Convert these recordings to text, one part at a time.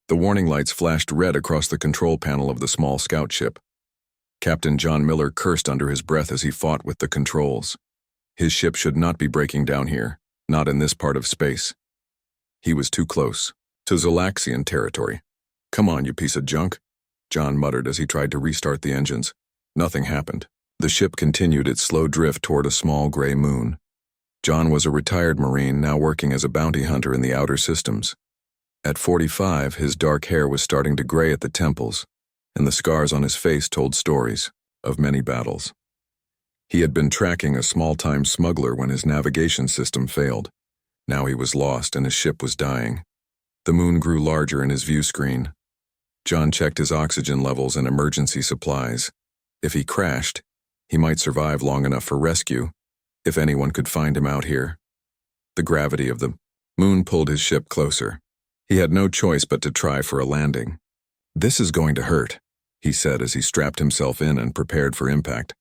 The warning lights flashed red across the control panel of the small scout ship. Captain John Miller cursed under his breath as he fought with the controls. His ship should not be breaking down here, not in this part of space. He was too close, to Zalaxian territory. "Come on, you piece of junk," John muttered as he tried to restart the engines. Nothing happened. The ship continued its slow drift toward a small gray moon. John was a retired Marine now working as a bounty hunter in the outer systems. At 45, his dark hair was starting to gray at the temples, and the scars on his face told stories of many battles. He had been tracking a small-time smuggler when his navigation system failed. Now he was lost and his ship was dying. The moon grew larger in his view screen. John checked his oxygen levels and emergency supplies. If he crashed, he might survive long enough for rescue, if anyone could find him out here. The gravity of the moon pulled his ship closer. He had no choice but to try for a landing. "This is going to hurt," he said as he strapped himself in and prepared for impact.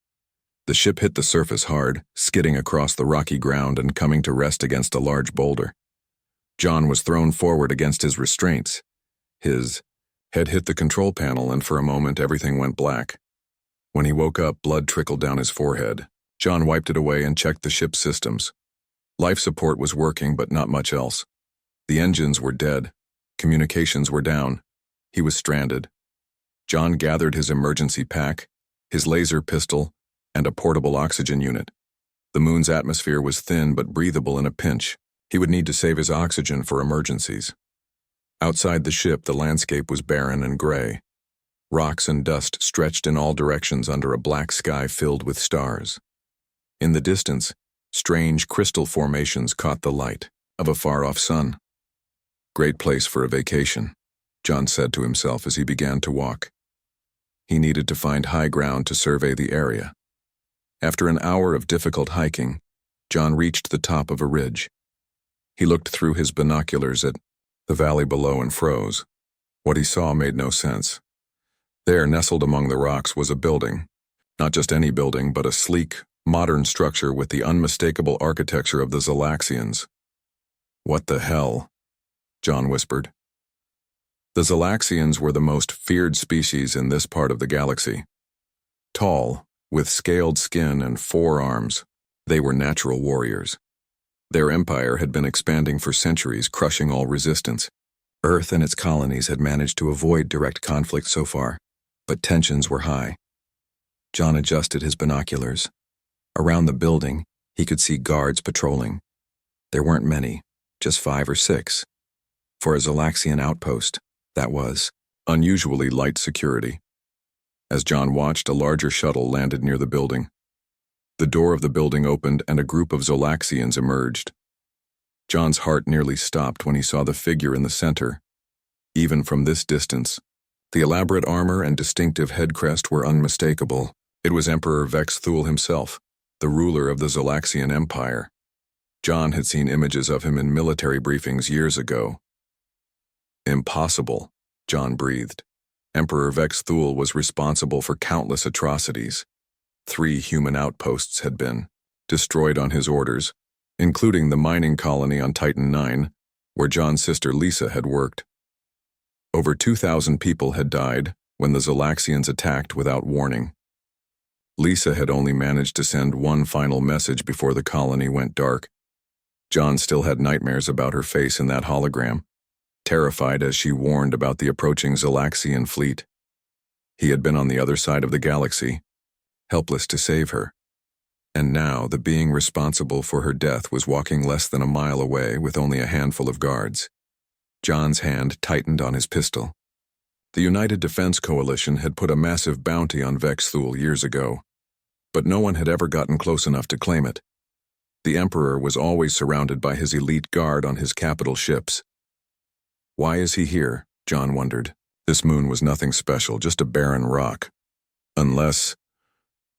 The ship hit the surface hard, skidding across the rocky ground and coming to rest against a large boulder. John was thrown forward against his restraints. His head hit the control panel, and for a moment everything went black. When he woke up, blood trickled down his forehead. John wiped it away and checked the ship's systems. Life support was working, but not much else. The engines were dead. Communications were down. He was stranded. John gathered his emergency pack, his laser pistol, and a portable oxygen unit. The moon's atmosphere was thin but breathable in a pinch. He would need to save his oxygen for emergencies. Outside the ship, the landscape was barren and gray. Rocks and dust stretched in all directions under a black sky filled with stars. In the distance, strange crystal formations caught the light of a far-off sun. "Great place for a vacation," John said to himself as he began to walk. He needed to find high ground to survey the area. After an hour of difficult hiking, John reached the top of a ridge. He looked through his binoculars at the valley below and froze. What he saw made no sense. There, nestled among the rocks, was a building. Not just any building, but a sleek, modern structure with the unmistakable architecture of the Zalaxians. "What the hell?" John whispered. The Zalaxians were the most feared species in this part of the galaxy. Tall, with scaled skin and 4 arms, they were natural warriors. Their empire had been expanding for centuries, crushing all resistance. Earth and its colonies had managed to avoid direct conflict so far, but tensions were high. John adjusted his binoculars. Around the building, he could see guards patrolling. There weren't many, just 5 or 6. For a Zalaxian outpost, that was unusually light security. As John watched, a larger shuttle landed near the building. The door of the building opened and a group of Zalaxians emerged. John's heart nearly stopped when he saw the figure in the center. Even from this distance, the elaborate armor and distinctive head crest were unmistakable. It was Emperor Vex Thul himself, the ruler of the Zalaxian Empire. John had seen images of him in military briefings years ago. "Impossible," John breathed. Emperor Vex Thul was responsible for countless atrocities. 3 human outposts had been destroyed on his orders, including the mining colony on Titan IX, where John's sister Lisa had worked. Over 2,000 people had died when the Zalaxians attacked without warning. Lisa had only managed to send one final message before the colony went dark. John still had nightmares about her face in that hologram, terrified as she warned about the approaching Zalaxian fleet. He had been on the other side of the galaxy, helpless to save her. And now the being responsible for her death was walking less than a mile away with only a handful of guards. John's hand tightened on his pistol. The United Defense Coalition had put a massive bounty on Vex Thul years ago, but no one had ever gotten close enough to claim it. The Emperor was always surrounded by his elite guard on his capital ships. Why is he here? John wondered. This moon was nothing special, just a barren rock. Unless...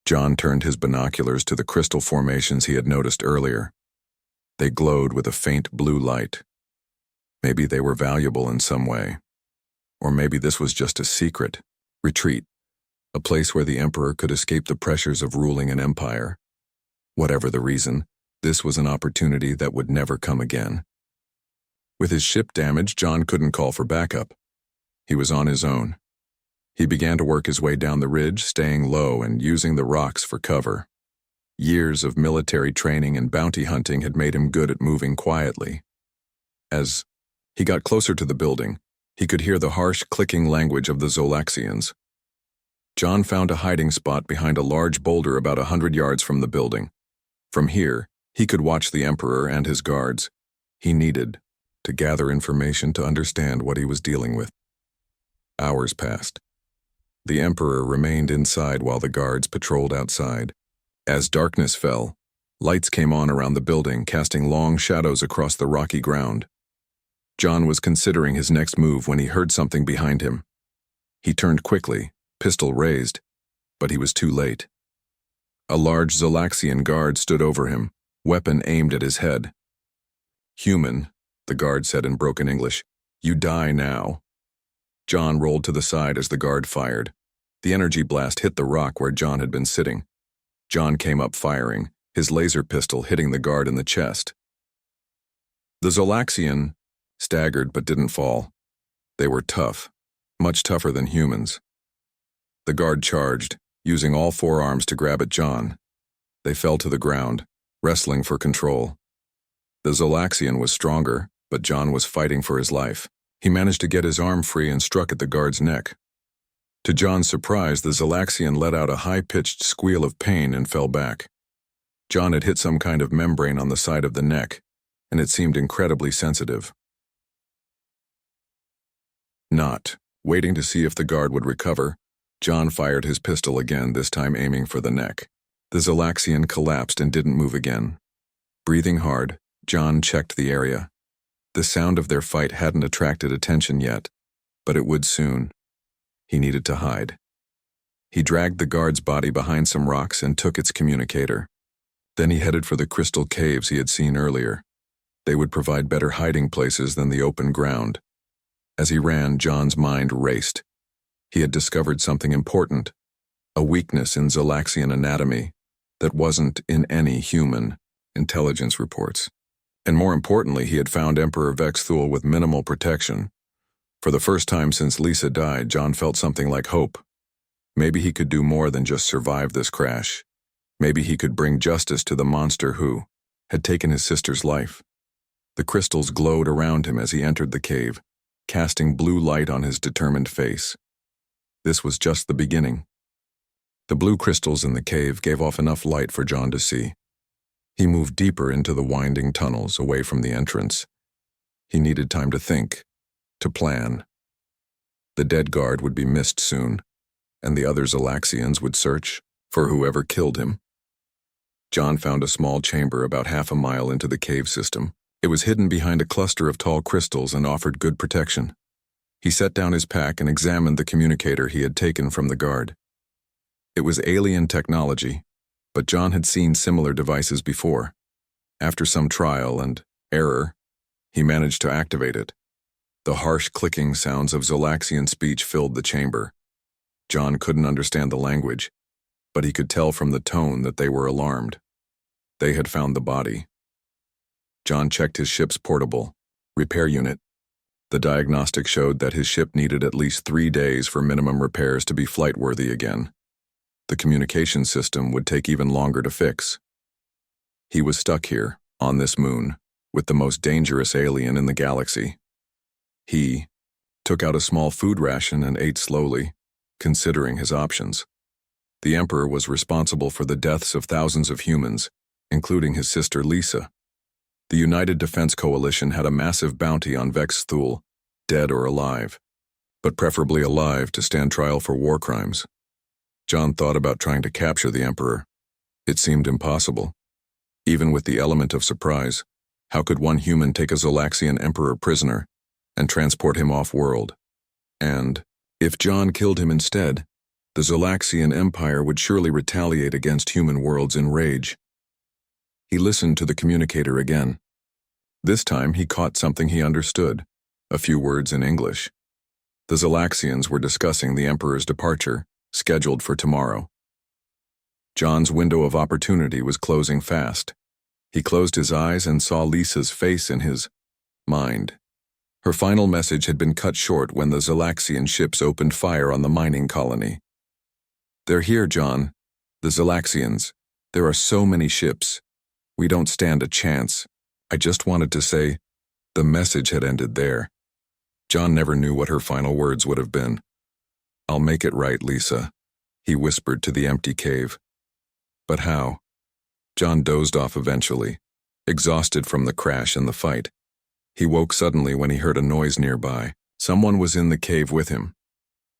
John turned his binoculars to the crystal formations he had noticed earlier. They glowed with a faint blue light. Maybe they were valuable in some way. Or maybe this was just a secret retreat, a place where the Emperor could escape the pressures of ruling an empire. Whatever the reason, this was an opportunity that would never come again. With his ship damaged, John couldn't call for backup. He was on his own. He began to work his way down the ridge, staying low and using the rocks for cover. Years of military training and bounty hunting had made him good at moving quietly. As he got closer to the building, he could hear the harsh, clicking language of the Zolaxians. John found a hiding spot behind a large boulder about 100 yards from the building. From here, he could watch the Emperor and his guards. He needed to gather information to understand what he was dealing with. Hours passed. The Emperor remained inside while the guards patrolled outside. As darkness fell, lights came on around the building, casting long shadows across the rocky ground. John was considering his next move when he heard something behind him. He turned quickly, pistol raised, but he was too late. A large Zolaxian guard stood over him, weapon aimed at his head. "Human," the guard said in broken English, "you die now." John rolled to the side as the guard fired. The energy blast hit the rock where John had been sitting. John came up firing, his laser pistol hitting the guard in the chest. The Zolaxian staggered but didn't fall. They were tough, much tougher than humans. The guard charged, using all four arms to grab at John. They fell to the ground, wrestling for control. The Zolaxian was stronger, but John was fighting for his life. He managed to get his arm free and struck at the guard's neck. To John's surprise, the Zolaxian let out a high-pitched squeal of pain and fell back. John had hit some kind of membrane on the side of the neck, and it seemed incredibly sensitive. Not waiting to see if the guard would recover, John fired his pistol again, this time aiming for the neck. The Zolaxian collapsed and didn't move again. Breathing hard, John checked the area. The sound of their fight hadn't attracted attention yet, but it would soon. He needed to hide. He dragged the guard's body behind some rocks and took its communicator. Then he headed for the crystal caves he had seen earlier. They would provide better hiding places than the open ground. As he ran, John's mind raced. He had discovered something important, a weakness in Zolaxian anatomy that wasn't in any human intelligence reports. And more importantly, he had found Emperor Vex Thul with minimal protection. For the first time since Lisa died, John felt something like hope. Maybe he could do more than just survive this crash. Maybe he could bring justice to the monster who had taken his sister's life. The crystals glowed around him as he entered the cave, casting blue light on his determined face. This was just the beginning. The blue crystals in the cave gave off enough light for John to see. He moved deeper into the winding tunnels away from the entrance. He needed time to think, to plan. The dead guard would be missed soon, and the other Zolaxians would search for whoever killed him. John found a small chamber about half a mile into the cave system. It was hidden behind a cluster of tall crystals and offered good protection. He set down his pack and examined the communicator he had taken from the guard. It was alien technology, but John had seen similar devices before. After some trial and error, he managed to activate it. The harsh clicking sounds of Zolaxian speech filled the chamber. John couldn't understand the language, but he could tell from the tone that they were alarmed. They had found the body. John checked his ship's portable repair unit. The diagnostic showed that his ship needed at least 3 days for minimum repairs to be flight-worthy again. The communication system would take even longer to fix. He was stuck here, on this moon, with the most dangerous alien in the galaxy. He took out a small food ration and ate slowly, considering his options. The Emperor was responsible for the deaths of thousands of humans, including his sister Lisa. The United Defense Coalition had a massive bounty on Vex Thul, dead or alive, but preferably alive to stand trial for war crimes. John thought about trying to capture the Emperor. It seemed impossible. Even with the element of surprise, how could one human take a Zolaxian Emperor prisoner and transport him off-world? And, if John killed him instead, the Zolaxian Empire would surely retaliate against human worlds in rage. He listened to the communicator again. This time he caught something he understood, a few words in English. The Zolaxians were discussing the Emperor's departure, scheduled for tomorrow. John's window of opportunity was closing fast. He closed his eyes and saw Lisa's face in his mind. Her final message had been cut short when the Zalaxian ships opened fire on the mining colony. "They're here, John. The Zalaxians. There are so many ships. We don't stand a chance. I just wanted to say..." The message had ended there. John never knew what her final words would have been. "I'll make it right, Lisa," he whispered to the empty cave. But how? John dozed off eventually, exhausted from the crash and the fight. He woke suddenly when he heard a noise nearby. Someone was in the cave with him.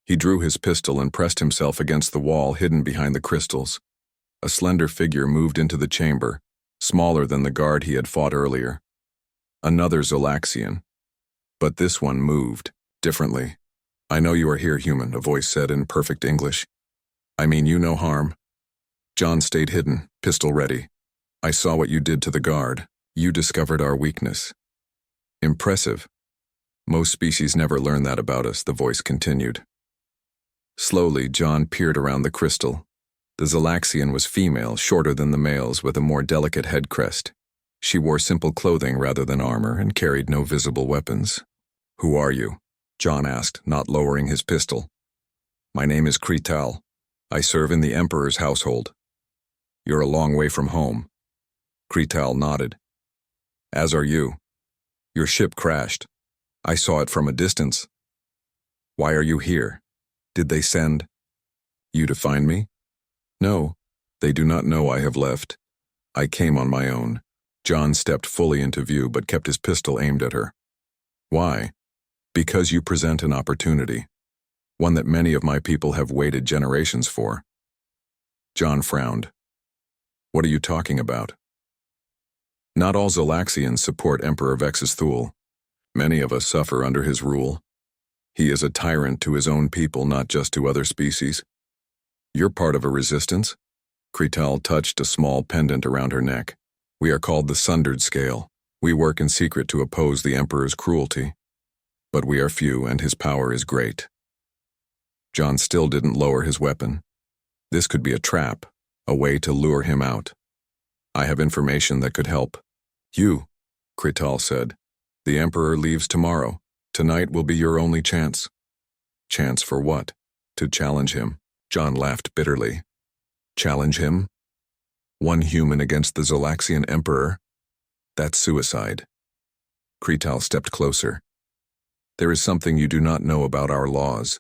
He drew his pistol and pressed himself against the wall hidden behind the crystals. A slender figure moved into the chamber, smaller than the guard he had fought earlier. Another Zalaxian. But this one moved, differently. "I know you are here, human," a voice said in perfect English. "I mean you no harm." John stayed hidden, pistol ready. "I saw what you did to the guard. You discovered our weakness." "Impressive. Most species never learn that about us," the voice continued. Slowly, John peered around the crystal. The Zalaxian was female, shorter than the males, with a more delicate head crest. She wore simple clothing rather than armor and carried no visible weapons. "Who are you?" John asked, not lowering his pistol. "My name is Krital. I serve in the Emperor's household." "You're a long way from home." Krital nodded. "As are you. Your ship crashed. I saw it from a distance." "Why are you here? Did they send you to find me?" "No, they do not know I have left. I came on my own." John stepped fully into view but kept his pistol aimed at her. "Why?" "Because you present an opportunity. One that many of my people have waited generations for." John frowned. "What are you talking about?" "Not all Zalaxians support Emperor Vexus Thule. Many of us suffer under his rule. He is a tyrant to his own people, not just to other species. You're part of a resistance?" Krital touched a small pendant around her neck. "We are called the Sundered Scale. We work in secret to oppose the Emperor's cruelty. But we are few and his power is great." John still didn't lower his weapon. This could be a trap, a way to lure him out. "I have information that could help." "You," Krital said. "The Emperor leaves tomorrow. Tonight will be your only chance." "Chance for what?" "To challenge him." John laughed bitterly. "Challenge him? One human against the Zalaxian Emperor? That's suicide." Krital stepped closer. "There is something you do not know about our laws.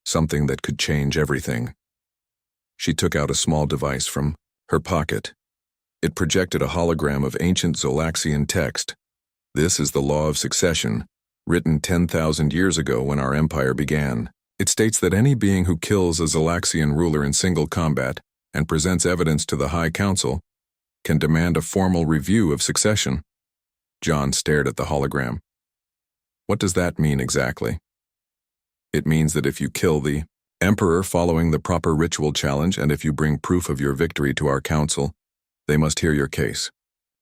Something that could change everything." She took out a small device from her pocket. It projected a hologram of ancient Zalaxian text. "This is the law of succession, written 10,000 years ago when our empire began. It states that any being who kills a Zalaxian ruler in single combat and presents evidence to the High Council can demand a formal review of succession." John stared at the hologram. "What does that mean exactly?" "It means that if you kill the Emperor following the proper ritual challenge and if you bring proof of your victory to our council, they must hear your case.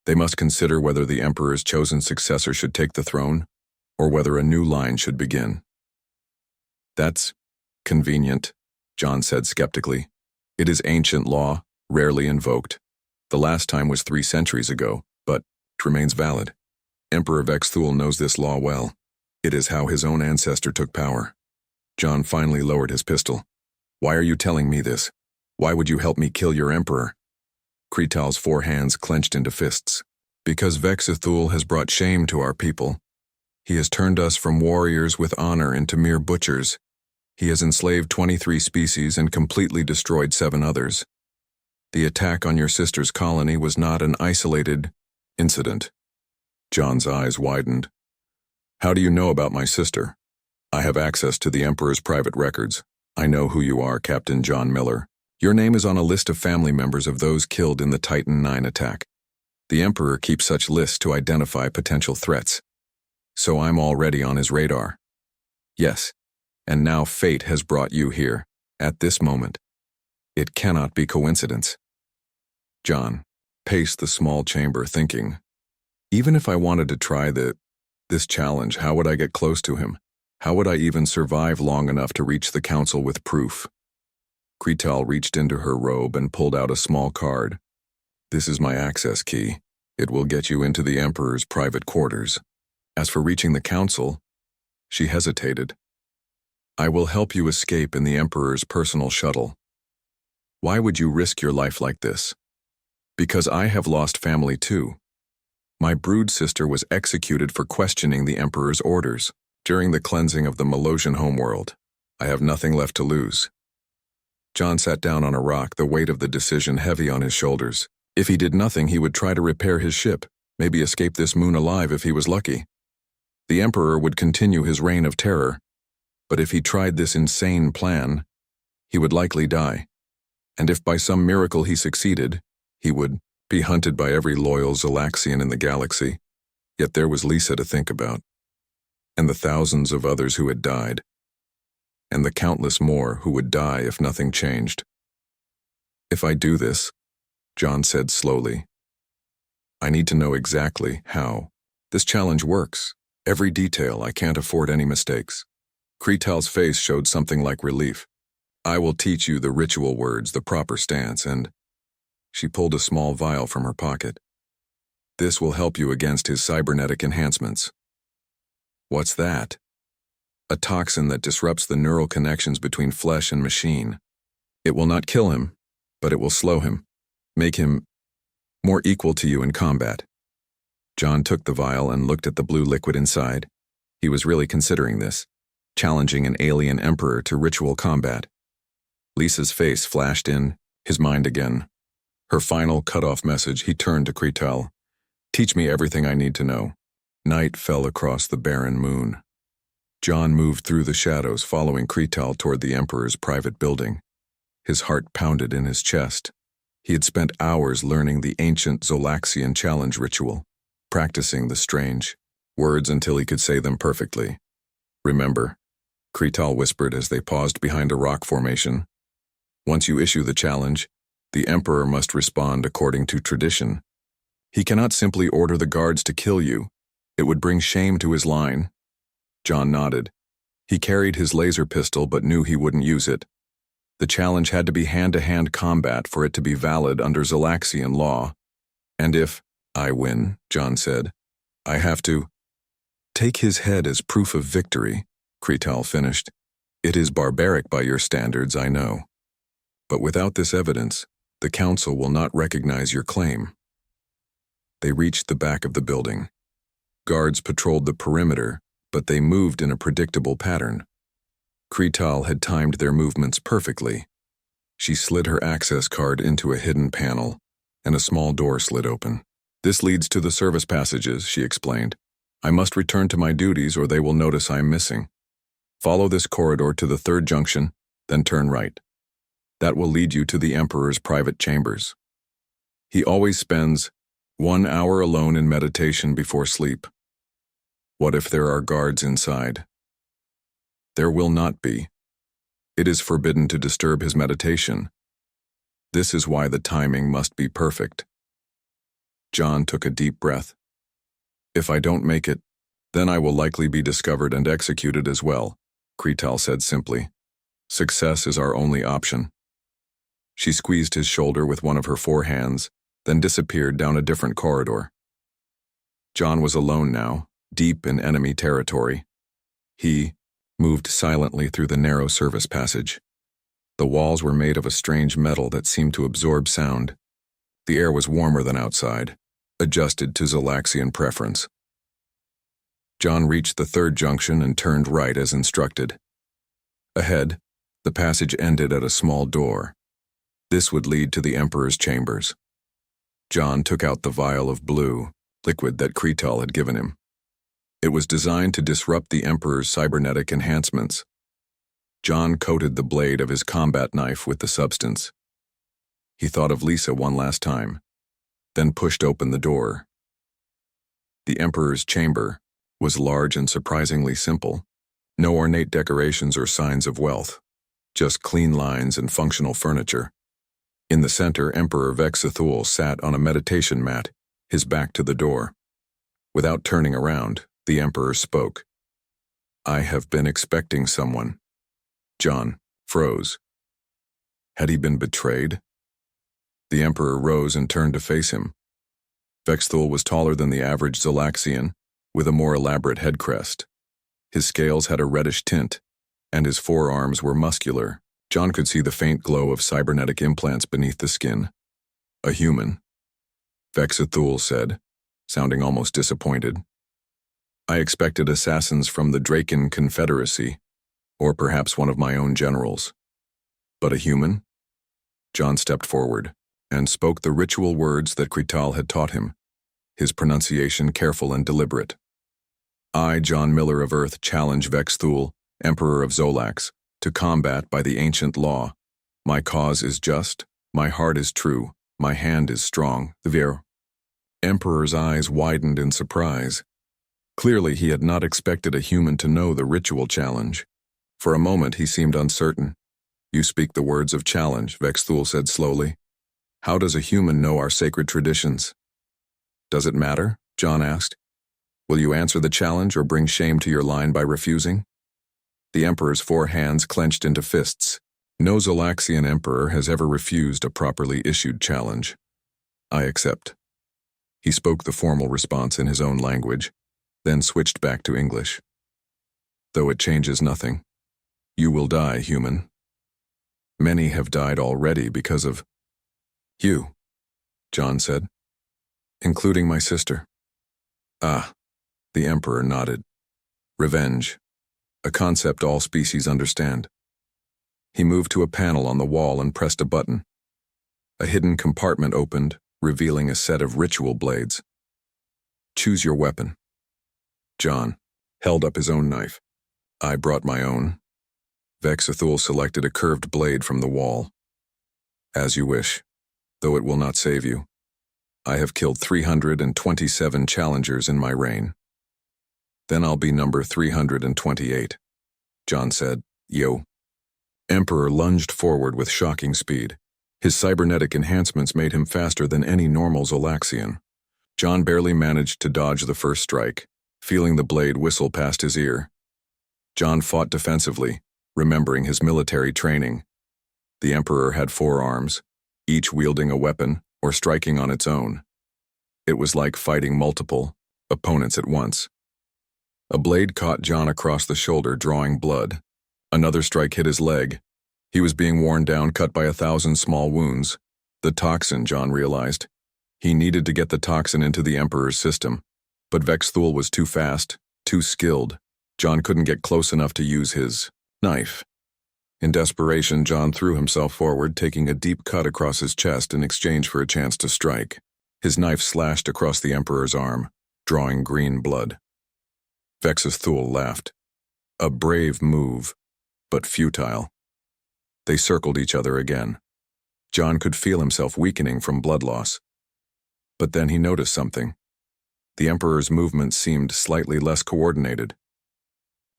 They must consider whether the Emperor's chosen successor should take the throne or whether a new line should begin." "That's convenient," John said skeptically. "It is ancient law, rarely invoked. The last time was 3 centuries ago, but it remains valid. Emperor Vex Thule knows this law well. It is how his own ancestor took power." John finally lowered his pistol. "Why are you telling me this? Why would you help me kill your emperor?" Krital's 4 hands clenched into fists. "Because Vexus Thule has brought shame to our people. He has turned us from warriors with honor into mere butchers. He has enslaved 23 species and completely destroyed 7 others. The attack on your sister's colony was not an isolated incident." John's eyes widened. "How do you know about my sister?" "I have access to the Emperor's private records. I know who you are, Captain John Miller. Your name is on a list of family members of those killed in the Titan IX attack. The Emperor keeps such lists to identify potential threats. So I'm already on his radar." "Yes, and now fate has brought you here, at this moment. It cannot be coincidence." John paced the small chamber, thinking, even if I wanted to try this challenge, how would I get close to him? How would I even survive long enough to reach the council with proof? Krital reached into her robe and pulled out a small card. "This is my access key. It will get you into the Emperor's private quarters. As for reaching the council, She hesitated. I will help you escape in the Emperor's personal shuttle. Why would you risk your life like this? Because I have lost family too. My brood sister was executed for questioning the Emperor's orders. During the cleansing of the Melosian homeworld, I have nothing left to lose. John sat down on a rock, the weight of the decision heavy on his shoulders. If he did nothing, he would try to repair his ship, maybe escape this moon alive if he was lucky. The Emperor would continue his reign of terror, but if he tried this insane plan, he would likely die. And if by some miracle he succeeded, he would be hunted by every loyal Zalaxian in the galaxy. Yet there was Lisa to think about, and the thousands of others who had died, and the countless more who would die if nothing changed. If I do this, John said slowly, I need to know exactly how this challenge works. Every detail. I can't afford any mistakes. Kretal's face showed something like relief. I will teach you the ritual words, the proper stance, and she pulled a small vial from her pocket. This will help you against his cybernetic enhancements. What's that? A toxin that disrupts the neural connections between flesh and machine. It will not kill him, but it will slow him, make him more equal to you in combat. John took the vial and looked at the blue liquid inside. He was really considering this, challenging an alien emperor to ritual combat. Lisa's face flashed in his mind again. Her final cut-off message. He turned to Kretal. Teach me everything I need to know. Night fell across the barren moon. John moved through the shadows, following Kretal toward the Emperor's private building. His heart pounded in his chest. He had spent hours learning the ancient Zolaxian challenge ritual, practicing the strange words until he could say them perfectly. Remember, Kretal whispered as they paused behind a rock formation. Once you issue the challenge, the Emperor must respond according to tradition. He cannot simply order the guards to kill you. It would bring shame to his line. John nodded. He carried his laser pistol but knew he wouldn't use it. The challenge had to be hand-to-hand combat for it to be valid under Zalaxian law. And if I win, John said, I have to take his head as proof of victory, Kretal finished. It is barbaric by your standards, I know. But without this evidence, the Council will not recognize your claim. They reached the back of the building. Guards patrolled the perimeter, but they moved in a predictable pattern. Kretal had timed their movements perfectly. She slid her access card into a hidden panel, and a small door slid open. This leads to the service passages, she explained. I must return to my duties or they will notice I am missing. Follow this corridor to the third junction, then turn right. That will lead you to the Emperor's private chambers. He always spends 1 hour alone in meditation before sleep. What if there are guards inside? There will not be. It is forbidden to disturb his meditation. This is why the timing must be perfect. John took a deep breath. If I don't make it, then I will likely be discovered and executed as well, Kretal said simply. Success is our only option. She squeezed his shoulder with one of her 4 hands, then disappeared down a different corridor. John was alone now, deep in enemy territory. He moved silently through the narrow service passage. The walls were made of a strange metal that seemed to absorb sound. The air was warmer than outside, adjusted to Zalaxian preference. John reached the third junction and turned right as instructed. Ahead, the passage ended at a small door. This would lead to the Emperor's chambers. John took out the vial of blue liquid that Kretal had given him. It was designed to disrupt the Emperor's cybernetic enhancements. John coated the blade of his combat knife with the substance. He thought of Lisa one last time, then pushed open the door. The Emperor's chamber was large and surprisingly simple. No ornate decorations or signs of wealth, just clean lines and functional furniture. In the center, Emperor Vexithul sat on a meditation mat, his back to the door. Without turning around, the Emperor spoke. I have been expecting someone. John froze. Had he been betrayed? The Emperor rose and turned to face him. Vexithul was taller than the average Zalaxian, with a more elaborate head crest. His scales had a reddish tint, and his forearms were muscular. John could see the faint glow of cybernetic implants beneath the skin. A human, Vexathul said, sounding almost disappointed. I expected assassins from the Draken Confederacy, or perhaps one of my own generals. But a human? John stepped forward and spoke the ritual words that Krital had taught him, his pronunciation careful and deliberate. I, John Miller of Earth, challenge Vexthul, Emperor of Zolax, to combat by the ancient law. My cause is just, my heart is true, my hand is strong. The Emperor's eyes widened in surprise. Clearly he had not expected a human to know the ritual challenge. For a moment he seemed uncertain. You speak the words of challenge, Vexthul said slowly. How does a human know our sacred traditions? Does it matter? John asked. Will you answer the challenge or bring shame to your line by refusing? The Emperor's 4 hands clenched into fists. No Zolaxian Emperor has ever refused a properly issued challenge. I accept. He spoke the formal response in his own language, then switched back to English. Though it changes nothing. You will die, human. Many have died already because of you, John said, including my sister. Ah, the Emperor nodded. Revenge, a concept all species understand. He moved to a panel on the wall and pressed a button. A hidden compartment opened, revealing a set of ritual blades. Choose your weapon. John held up his own knife. I brought my own. Vexathul selected a curved blade from the wall. As you wish, though it will not save you. I have killed 327 challengers in my reign. Then I'll be number 328, John said. Yo. Emperor lunged forward with shocking speed. His cybernetic enhancements made him faster than any normal Zolaxian. John barely managed to dodge the first strike, feeling the blade whistle past his ear. John fought defensively, remembering his military training. The Emperor had 4 arms, each wielding a weapon or striking on its own. It was like fighting multiple opponents at once. A blade caught John across the shoulder, drawing blood. Another strike hit his leg. He was being worn down, cut by 1,000 small wounds. The toxin, John realized. He needed to get the toxin into the Emperor's system. But Vexthul was too fast, too skilled. John couldn't get close enough to use his knife. In desperation, John threw himself forward, taking a deep cut across his chest in exchange for a chance to strike. His knife slashed across the Emperor's arm, drawing green blood. Vexathul laughed. A brave move, but futile. They circled each other again. John could feel himself weakening from blood loss. But then he noticed something. The Emperor's movements seemed slightly less coordinated.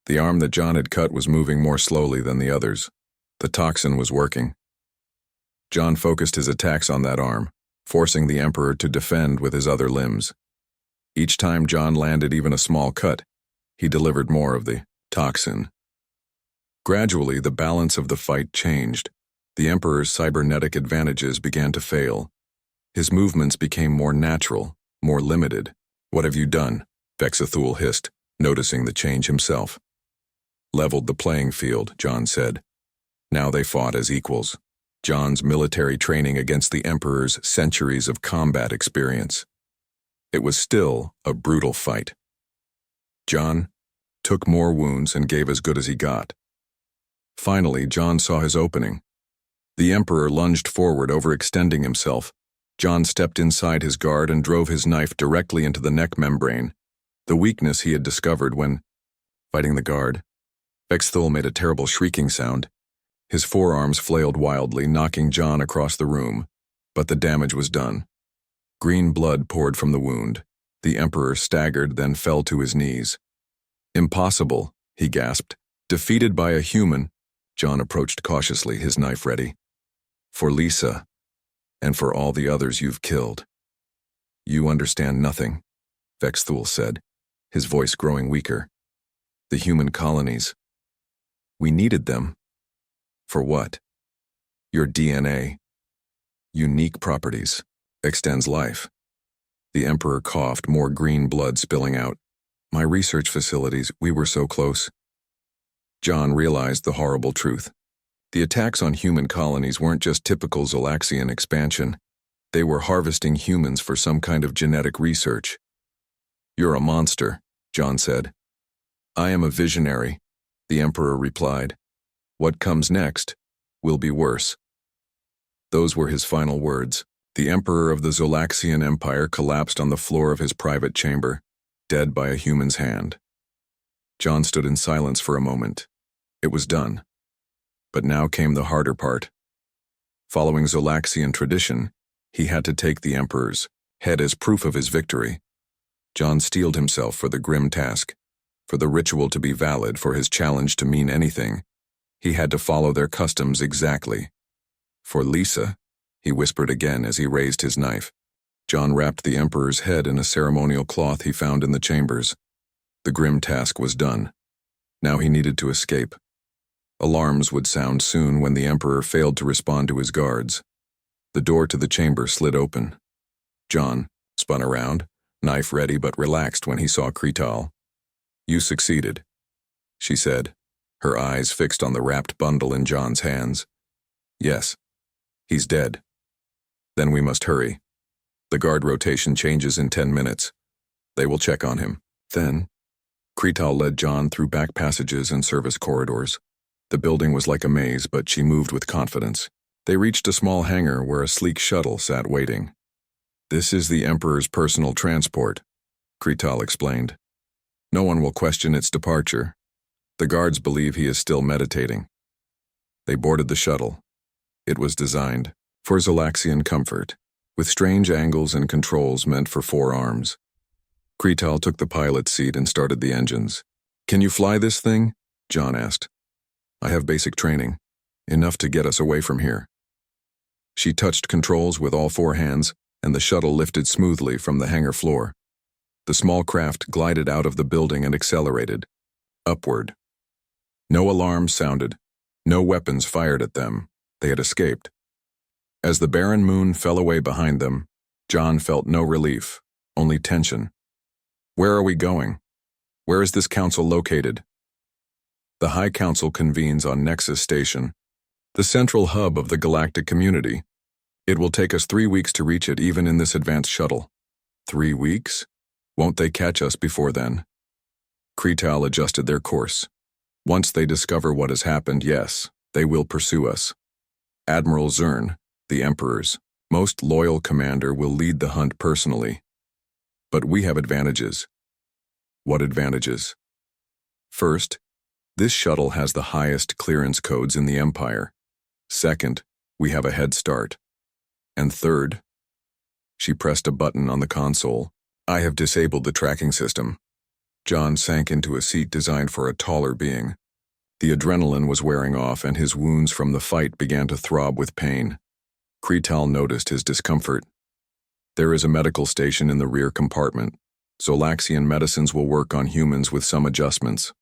The arm that John had cut was moving more slowly than the others. The toxin was working. John focused his attacks on that arm, forcing the Emperor to defend with his other limbs. Each time John landed even a small cut, he delivered more of the toxin. Gradually, the balance of the fight changed. The Emperor's cybernetic advantages began to fail. His movements became more natural, more limited. What have you done? Vexathul hissed, noticing the change himself. Leveled the playing field, John said. Now they fought as equals. John's military training against the Emperor's centuries of combat experience. It was still a brutal fight. John took more wounds and gave as good as he got. Finally, John saw his opening. The Emperor lunged forward, overextending himself. John stepped inside his guard and drove his knife directly into the neck membrane, the weakness he had discovered when fighting the guard. Vexthul made a terrible shrieking sound. His forearms flailed wildly, knocking John across the room, but the damage was done. Green blood poured from the wound. The Emperor staggered, then fell to his knees. Impossible, he gasped. Defeated by a human. John approached cautiously, his knife ready. For Lisa, and for all the others you've killed. You understand nothing, Vexthul said, his voice growing weaker. The human colonies. We needed them. For what? Your DNA. Unique properties. Extends life. The Emperor coughed, more green blood spilling out. My research facilities, we were so close. John realized the horrible truth. The attacks on human colonies weren't just typical Zolaxian expansion. They were harvesting humans for some kind of genetic research. You're a monster, John said. I am a visionary, the Emperor replied. What comes next will be worse. Those were his final words. The Emperor of the Zolaxian Empire collapsed on the floor of his private chamber, dead by a human's hand. John stood in silence for a moment. It was done. But now came the harder part. Following Zolaxian tradition, he had to take the Emperor's head as proof of his victory. John steeled himself for the grim task. For the ritual to be valid, for his challenge to mean anything, he had to follow their customs exactly. For Lisa, he whispered again as he raised his knife. John wrapped the Emperor's head in a ceremonial cloth he found in the chambers. The grim task was done. Now he needed to escape. Alarms would sound soon when the Emperor failed to respond to his guards. The door to the chamber slid open. John spun around, knife ready but relaxed when he saw Kretal. You succeeded, she said, her eyes fixed on the wrapped bundle in John's hands. Yes, he's dead. Then we must hurry. The guard rotation changes in 10 minutes. They will check on him. Then, Kretal led John through back passages and service corridors. The building was like a maze, but she moved with confidence. They reached a small hangar where a sleek shuttle sat waiting. This is the Emperor's personal transport, Kretal explained. No one will question its departure. The guards believe he is still meditating. They boarded the shuttle. It was designed for Zolaxian comfort, with strange angles and controls meant for 4 arms. Kretal took the pilot's seat and started the engines. Can you fly this thing? John asked. I have basic training, enough to get us away from here. She touched controls with all 4 hands, and the shuttle lifted smoothly from the hangar floor. The small craft glided out of the building and accelerated, upward. No alarms sounded, no weapons fired at them. They had escaped. As the barren moon fell away behind them, John felt no relief, only tension. Where are we going? Where is this council located? The High Council convenes on Nexus Station, the central hub of the galactic community. It will take us 3 weeks to reach it even in this advanced shuttle. 3 weeks? Won't they catch us before then? Kretal adjusted their course. Once they discover what has happened, yes, they will pursue us. Admiral Zern, the Emperor's most loyal commander, will lead the hunt personally. But we have advantages. What advantages? First, this shuttle has the highest clearance codes in the Empire. Second, we have a head start. And third, she pressed a button on the console. I have disabled the tracking system. John sank into a seat designed for a taller being. The adrenaline was wearing off and his wounds from the fight began to throb with pain. Kretal noticed his discomfort. There is a medical station in the rear compartment. Zolaxian medicines will work on humans with some adjustments.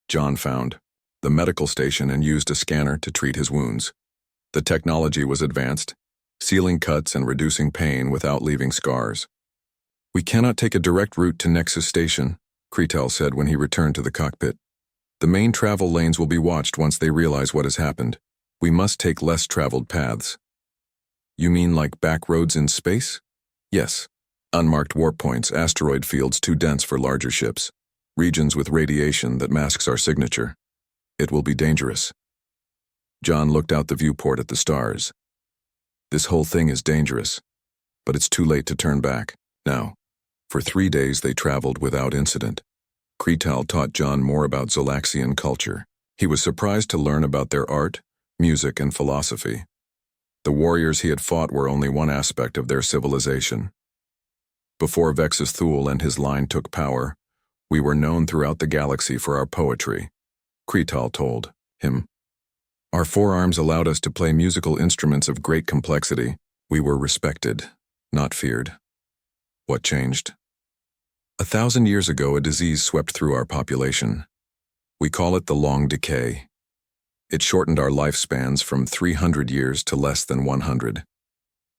John found the medical station and used a scanner to treat his wounds. The technology was advanced, sealing cuts and reducing pain without leaving scars. We cannot take a direct route to Nexus Station, Kretal said when he returned to the cockpit. The main travel lanes will be watched once they realize what has happened. We must take less traveled paths. You mean like back roads in space? Yes. Unmarked warp points, asteroid fields too dense for larger ships. Regions with radiation that masks our signature. It will be dangerous. John looked out the viewport at the stars. This whole thing is dangerous, but it's too late to turn back. Now, for 3 days they traveled without incident. Kretal taught John more about Zolaxian culture. He was surprised to learn about their art, music, and philosophy. The warriors he had fought were only one aspect of their civilization. Before Vexus Thule and his line took power, we were known throughout the galaxy for our poetry, Kretal told him. Our forearms allowed us to play musical instruments of great complexity. We were respected, not feared. What changed? 1,000 years ago, a disease swept through our population. We call it the Long Decay. It shortened our lifespans from 300 years to less than 100.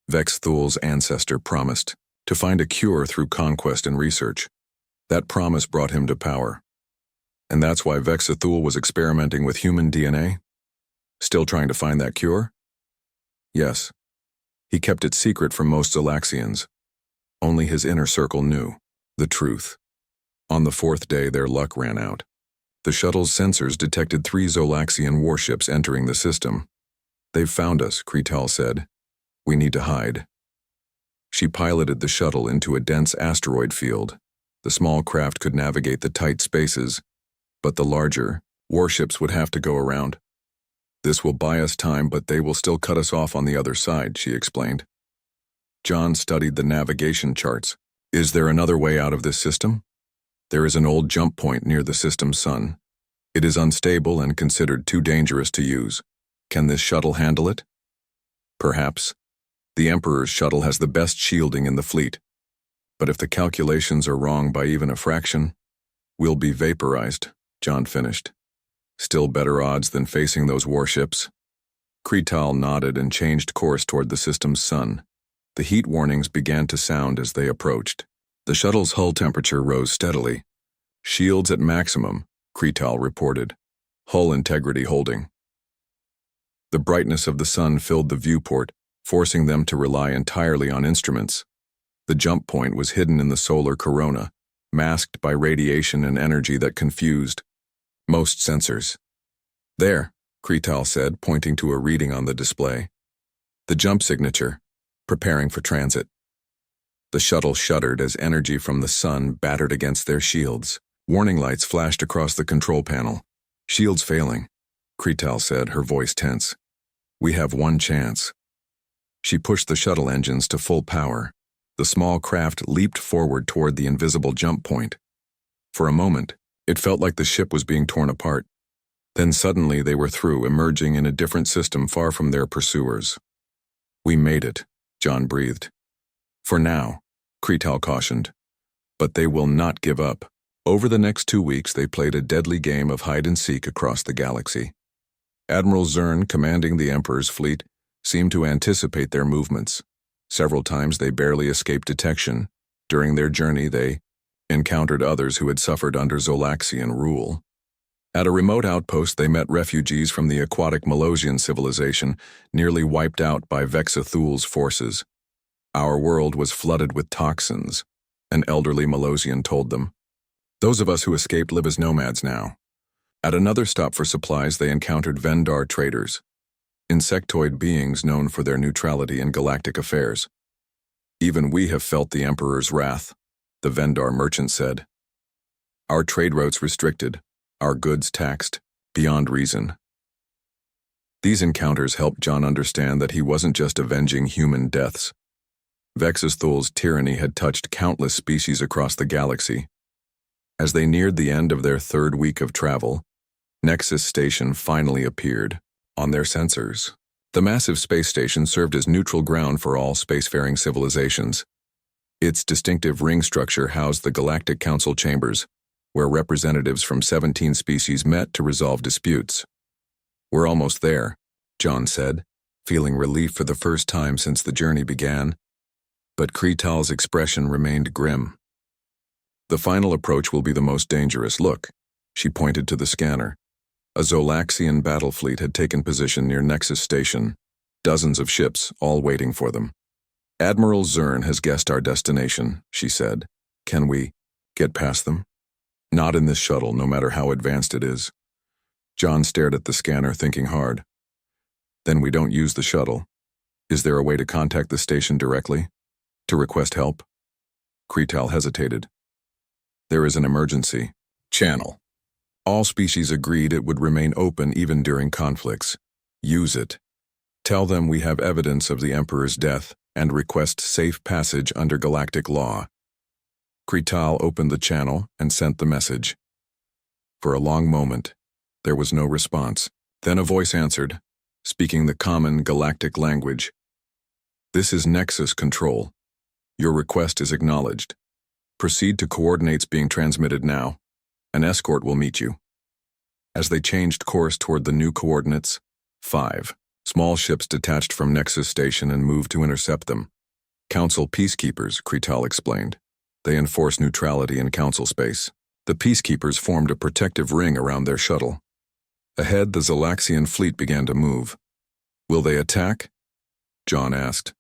Vex Thule's ancestor promised to find a cure through conquest and research. That promise brought him to power. And that's why Vexathul was experimenting with human DNA? Still trying to find that cure? Yes. He kept it secret from most Zolaxians. Only his inner circle knew the truth. On the fourth day, their luck ran out. The shuttle's sensors detected 3 Zolaxian warships entering the system. "They've found us," Kretal said. "We need to hide." She piloted the shuttle into a dense asteroid field. The small craft could navigate the tight spaces, but the larger warships would have to go around. "This will buy us time, but they will still cut us off on the other side," she explained. John studied the navigation charts. "Is there another way out of this system?" "There is an old jump point near the system's sun. It is unstable and considered too dangerous to use. Can this shuttle handle it?" "Perhaps. The Emperor's shuttle has the best shielding in the fleet. But if the calculations are wrong by even a fraction, we'll be vaporized," John finished. "Still better odds than facing those warships." Kretal nodded and changed course toward the system's sun. The heat warnings began to sound as they approached. The shuttle's hull temperature rose steadily. "Shields at maximum," Kretal reported. "Hull integrity holding." The brightness of the sun filled the viewport, forcing them to rely entirely on instruments. The jump point was hidden in the solar corona, masked by radiation and energy that confused most sensors. "There," Kretal said, pointing to a reading on the display. "The jump signature, preparing for transit." The shuttle shuddered as energy from the sun battered against their shields. Warning lights flashed across the control panel. "Shields failing," Kretal said, her voice tense. "We have one chance." She pushed the shuttle engines to full power. The small craft leaped forward toward the invisible jump point. For a moment, it felt like the ship was being torn apart. Then suddenly they were through, emerging in a different system far from their pursuers. "We made it," John breathed. "For now," Kretal cautioned. "But they will not give up." Over the next 2 weeks, they played a deadly game of hide-and-seek across the galaxy. Admiral Zern, commanding the Emperor's fleet, seemed to anticipate their movements. Several times they barely escaped detection. During their journey, they encountered others who had suffered under Zolaxian rule. At a remote outpost, they met refugees from the aquatic Malosian civilization, nearly wiped out by Vexathul's forces. "Our world was flooded with toxins," an elderly Malosian told them. "Those of us who escaped live as nomads now." At another stop for supplies, they encountered Vendar traders, insectoid beings known for their neutrality in galactic affairs. "Even we have felt the Emperor's wrath," the Vendar merchant said. "Our trade routes restricted, our goods taxed, beyond reason." These encounters helped John understand that he wasn't just avenging human deaths. Vexathul's tyranny had touched countless species across the galaxy. As they neared the end of their 3rd week of travel, Nexus Station finally appeared. On their sensors, the massive space station served as neutral ground for all spacefaring civilizations. Its distinctive ring structure housed the Galactic Council chambers, where representatives from 17 species met to resolve disputes. "We're almost there," John said, feeling relief for the first time since the journey began. But Kretal's expression remained grim. "The final approach will be the most dangerous. Look," she pointed to the scanner. A Zolaxian battle fleet had taken position near Nexus Station, dozens of ships, all waiting for them. "Admiral Zern has guessed our destination," she said. "Can we get past them?" "Not in this shuttle, no matter how advanced it is." John stared at the scanner, thinking hard. "Then we don't use the shuttle. Is there a way to contact the station directly? To request help?" Kretal hesitated. "There is an emergency channel. All species agreed it would remain open even during conflicts. Use it. Tell them we have evidence of the Emperor's death and request safe passage under galactic law." Kretal opened the channel and sent the message. For a long moment, there was no response. Then a voice answered, speaking the common galactic language. "This is Nexus Control. Your request is acknowledged. Proceed to coordinates being transmitted now. An escort will meet you." As they changed course toward the new coordinates, 5 small ships detached from Nexus Station and moved to intercept them. "Council peacekeepers," Kretal explained. They enforce neutrality in council space. The peacekeepers formed a protective ring around their shuttle. Ahead, the Zolaxian fleet began to move. Will they attack? John asked.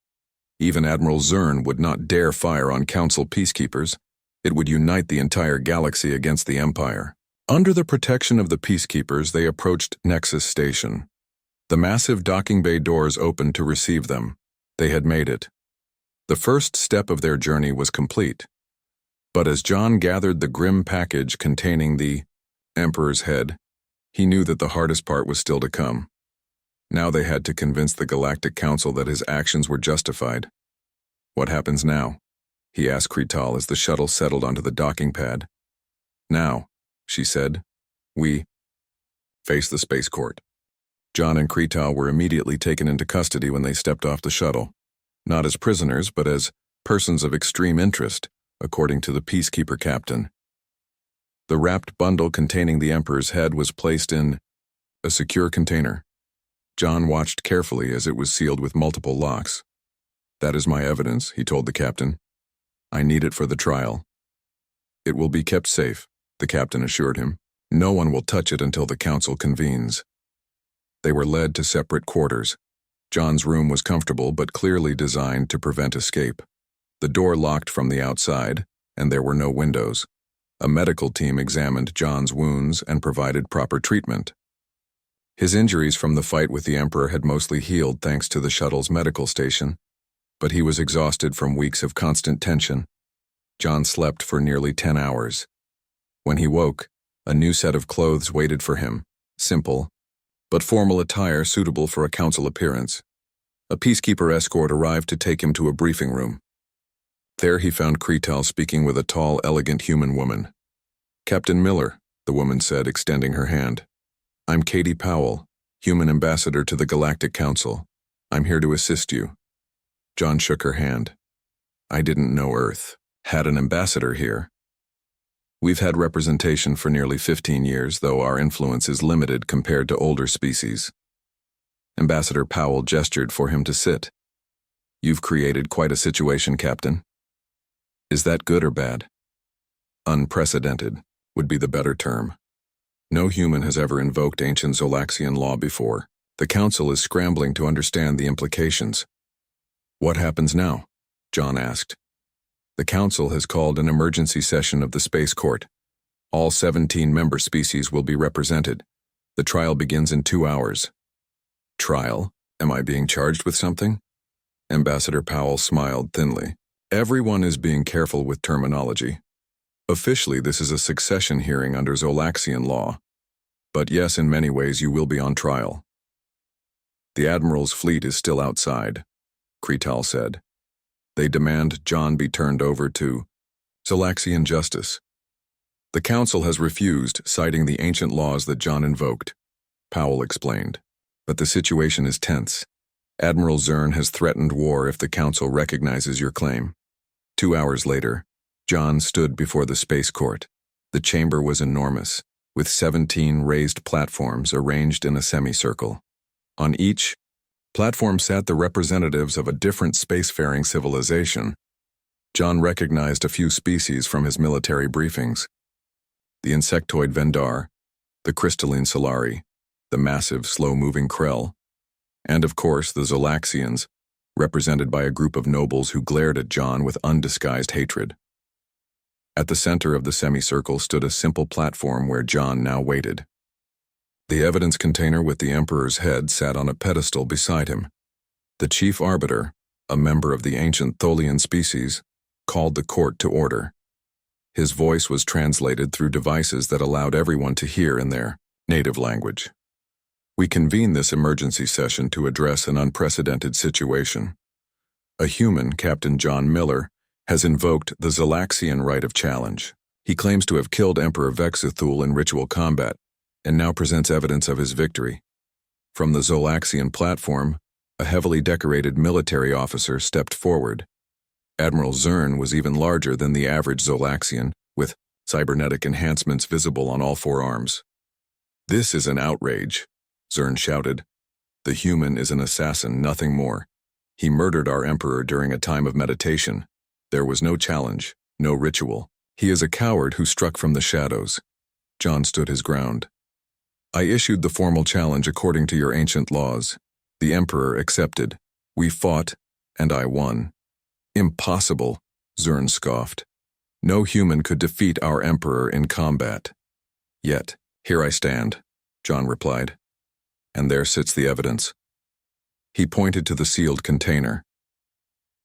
Even Admiral Zern would not dare fire on council peacekeepers. It would unite the entire galaxy against the Empire. Under the protection of the peacekeepers, they approached Nexus Station. The massive docking bay doors opened to receive them. They had made it. The first step of their journey was complete. But as John gathered the grim package containing the Emperor's head, he knew that the hardest part was still to come. Now they had to convince the Galactic Council that his actions were justified. What happens now? He asked Kretal as the shuttle settled onto the docking pad. Now, she said, we face the space court. John and Kretal were immediately taken into custody when they stepped off the shuttle, not as prisoners but as persons of extreme interest, according to the peacekeeper captain. The wrapped bundle containing the Emperor's head was placed in a secure container. John watched carefully as it was sealed with multiple locks. That is my evidence, he told the captain. I need it for the trial. It will be kept safe, the captain assured him. No one will touch it until the council convenes. They were led to separate quarters. John's room was comfortable but clearly designed to prevent escape. The door locked from the outside, and there were no windows. A medical team examined John's wounds and provided proper treatment. His injuries from the fight with the Emperor had mostly healed thanks to the shuttle's medical station, but he was exhausted from weeks of constant tension. John slept for nearly 10 hours. When he woke, a new set of clothes waited for him, simple, but formal attire suitable for a council appearance. A peacekeeper escort arrived to take him to a briefing room. There he found Kretal speaking with a tall, elegant human woman. Captain Miller, the woman said, extending her hand. I'm Katie Powell, human ambassador to the Galactic Council. I'm here to assist you. John shook her hand. I didn't know Earth had an ambassador here. We've had representation for nearly 15 years, though our influence is limited compared to older species. Ambassador Powell gestured for him to sit. You've created quite a situation, Captain. Is that good or bad? Unprecedented would be the better term. No human has ever invoked ancient Zolaxian law before. The Council is scrambling to understand the implications. What happens now? John asked. The Council has called an emergency session of the Space Court. All 17 member species will be represented. The trial begins in 2 hours. Trial? Am I being charged with something? Ambassador Powell smiled thinly. Everyone is being careful with terminology. Officially, this is a succession hearing under Zolaxian law. But yes, in many ways you will be on trial. The Admiral's fleet is still outside, Kretal said. They demand John be turned over to Zolaxian justice. The Council has refused, citing the ancient laws that John invoked, Powell explained. But the situation is tense. Admiral Zern has threatened war if the Council recognizes your claim. 2 hours later, John stood before the space court. The chamber was enormous, with 17 raised platforms arranged in a semicircle. On each platform sat the representatives of a different spacefaring civilization. John recognized a few species from his military briefings. The insectoid Vendar, the crystalline Solari, the massive, slow-moving Krell, and of course the Zolaxians, represented by a group of nobles who glared at John with undisguised hatred. At the center of the semicircle stood a simple platform where John now waited. The evidence container with the Emperor's head sat on a pedestal beside him. The chief arbiter, a member of the ancient Tholian species, called the court to order. His voice was translated through devices that allowed everyone to hear in their native language. We convene this emergency session to address an unprecedented situation. A human, Captain John Miller, has invoked the Zolaxian right of challenge. He claims to have killed Emperor Vexithul in ritual combat, and now presents evidence of his victory. From the Zolaxian platform, a heavily decorated military officer stepped forward. Admiral Zern was even larger than the average Zolaxian, with cybernetic enhancements visible on all 4 arms. This is an outrage, Zern shouted. The human is an assassin, nothing more. He murdered our emperor during a time of meditation. There was no challenge. no ritual. He is a coward who struck from the shadows. John stood his ground. I issued the formal challenge according to your ancient laws. The Emperor accepted. We fought, and I won. Impossible, Zern scoffed. No human could defeat our Emperor in combat. Yet, here I stand, John replied. And there sits the evidence. He pointed to the sealed container.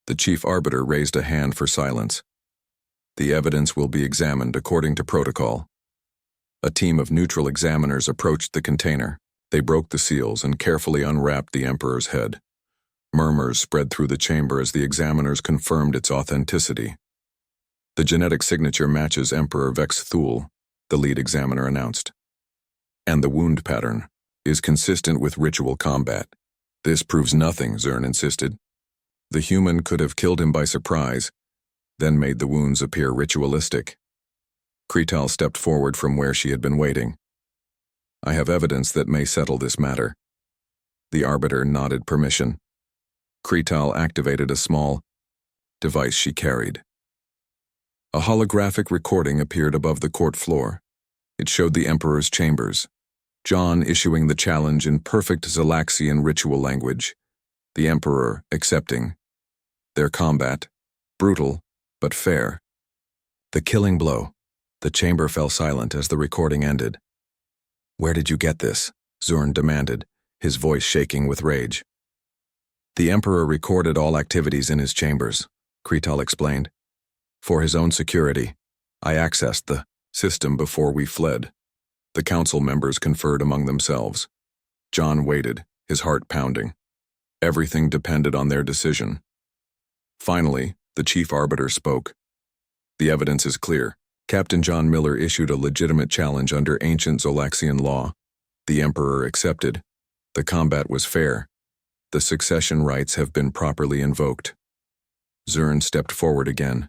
The chief arbiter raised a hand for silence. The evidence will be examined according to protocol. A team of neutral examiners approached the container. They broke the seals and carefully unwrapped the Emperor's head. Murmurs spread through the chamber as the examiners confirmed its authenticity. The genetic signature matches Emperor Vex Thul, the lead examiner announced. And the wound pattern is consistent with ritual combat. This proves nothing, Zern insisted. The human could have killed him by surprise, then made the wounds appear ritualistic. Kretal stepped forward from where she had been waiting. I have evidence that may settle this matter. The arbiter nodded permission. Kretal activated a small device she carried. A holographic recording appeared above the court floor. It showed the Emperor's chambers, John issuing the challenge in perfect Zalaxian ritual language, the Emperor accepting. Their combat, brutal but fair. The killing blow. The chamber fell silent as the recording ended. Where did you get this? Zurn demanded, his voice shaking with rage. The Emperor recorded all activities in his chambers, Kretal explained. For his own security, I accessed the system before we fled. The council members conferred among themselves. John waited, his heart pounding. Everything depended on their decision. Finally, the chief arbiter spoke. The evidence is clear. Captain John Miller issued a legitimate challenge under ancient Zolaxian law. The Emperor accepted. The combat was fair. The succession rights have been properly invoked. Zurn stepped forward again.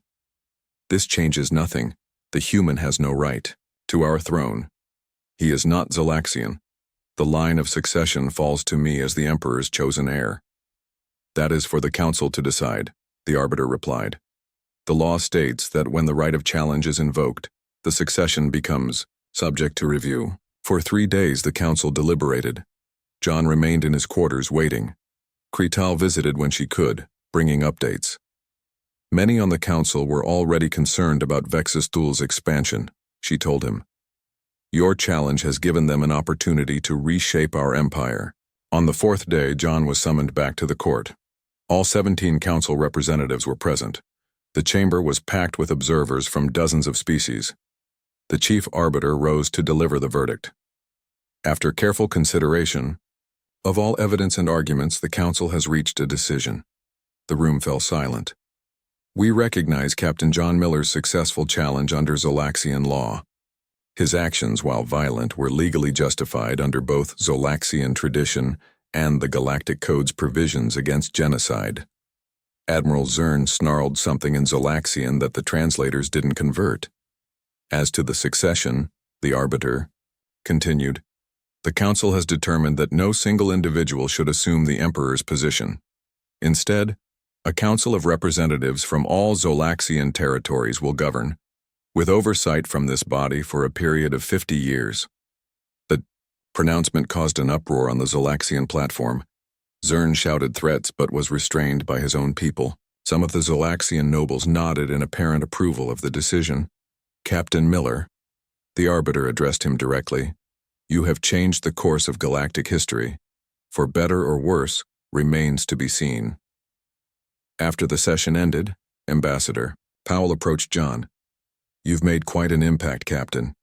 This changes nothing. The human has no right to our throne. He is not Zolaxian. The line of succession falls to me as the Emperor's chosen heir. That is for the council to decide, the arbiter replied. The law states that when the right of challenge is invoked, the succession becomes subject to review. For 3 days the council deliberated. John remained in his quarters waiting. Kretal visited when she could, bringing updates. Many on the council were already concerned about Vexistul's expansion, she told him. Your challenge has given them an opportunity to reshape our empire. On the 4th day, John was summoned back to the court. All 17 council representatives were present. The chamber was packed with observers from dozens of species. The chief arbiter rose to deliver the verdict. After careful consideration, of all evidence and arguments, the council has reached a decision. The room fell silent. We recognize Captain John Miller's successful challenge under Zolaxian law. His actions, while violent, were legally justified under both Zolaxian tradition and the Galactic Code's provisions against genocide. Admiral Zern snarled something in Zolaxian that the translators didn't convert. As to the succession, the arbiter continued, the council has determined that no single individual should assume the Emperor's position. Instead, a council of representatives from all Zolaxian territories will govern, with oversight from this body for a period of 50 years. The pronouncement caused an uproar on the Zolaxian platform. Zern shouted threats but was restrained by his own people. Some of the Zolaxian nobles nodded in apparent approval of the decision. Captain Miller, the arbiter addressed him directly, you have changed the course of galactic history. For better or worse, remains to be seen. After the session ended, Ambassador Powell approached John. You've made quite an impact, Captain.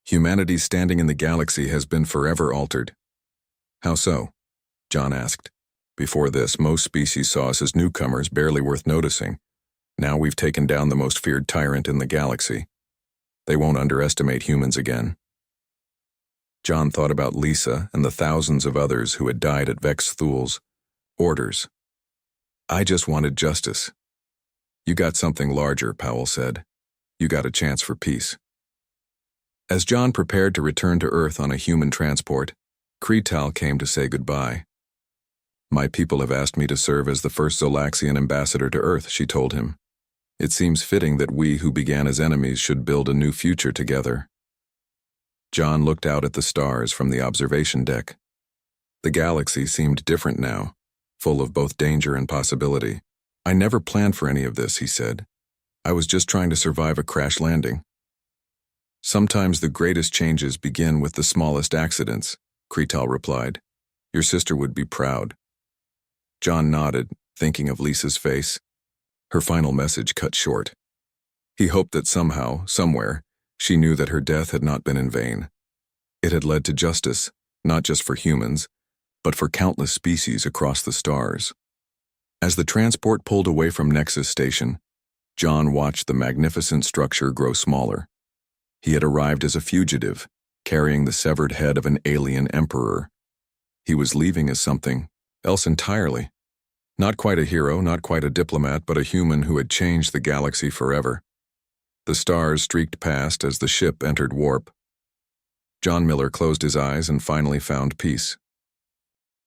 Humanity's standing in the galaxy has been forever altered. How so? John asked. Before this, most species saw us as newcomers barely worth noticing. Now we've taken down the most feared tyrant in the galaxy. They won't underestimate humans again. John thought about Lisa and the thousands of others who had died at Vex Thul's orders. I just wanted justice. You got something larger, Powell said. You got a chance for peace. As John prepared to return to Earth on a human transport, Kretal came to say goodbye. My people have asked me to serve as the first Zolaxian ambassador to Earth, she told him. It seems fitting that we who began as enemies should build a new future together. John looked out at the stars from the observation deck. The galaxy seemed different now, full of both danger and possibility. I never planned for any of this, he said. I was just trying to survive a crash landing. Sometimes the greatest changes begin with the smallest accidents, Kretal replied. Your sister would be proud. John nodded, thinking of Lisa's face. Her final message cut short. He hoped that somehow, somewhere, she knew that her death had not been in vain. It had led to justice, not just for humans, but for countless species across the stars. As the transport pulled away from Nexus Station, John watched the magnificent structure grow smaller. He had arrived as a fugitive, carrying the severed head of an alien emperor. He was leaving as something else entirely. Not quite a hero, not quite a diplomat, but a human who had changed the galaxy forever. The stars streaked past as the ship entered warp. John Miller closed his eyes and finally found peace.